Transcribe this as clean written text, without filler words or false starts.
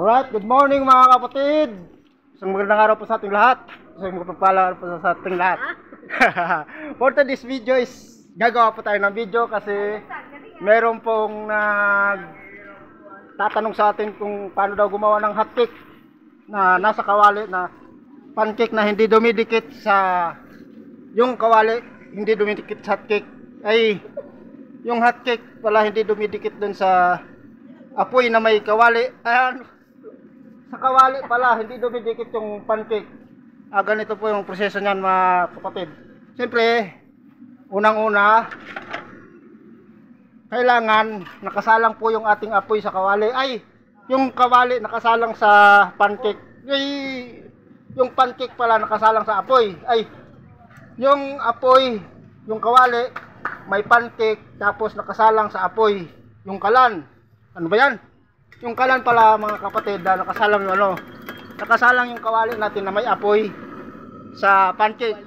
Alright, good morning mga kapatid. Isang magandang araw po sa ating lahat. Isang magpapala po sa ating lahat. For today's video is gagawa po tayo ng video kasi meron pong tatanong sa atin kung paano daw gumawa ng hotcake na nasa kawali na pancake na hindi dumidikit sa yung kawali, hindi dumidikit sa hotcake. Ay, yung hotcake pala hindi dumidikit dun sa apoy na may kawali. Ayan, sa kawali pala hindi dumidikit yung pancake. Ganito po yung proseso niyan mga kapatid. Siyempre, unang-una, kailangan nakasalang po yung ating apoy sa kawali. Ay, yung kawali nakasalang sa pancake. Ay, yung pancake pala nakasalang sa apoy. Ay, yung apoy, yung kawali, may pancake, tapos nakasalang sa apoy. Yung kalan. Ano ba yan? Yung kalan pala mga kapatid, nakasalang yung nakasalang yung kawali natin na may apoy sa pancake.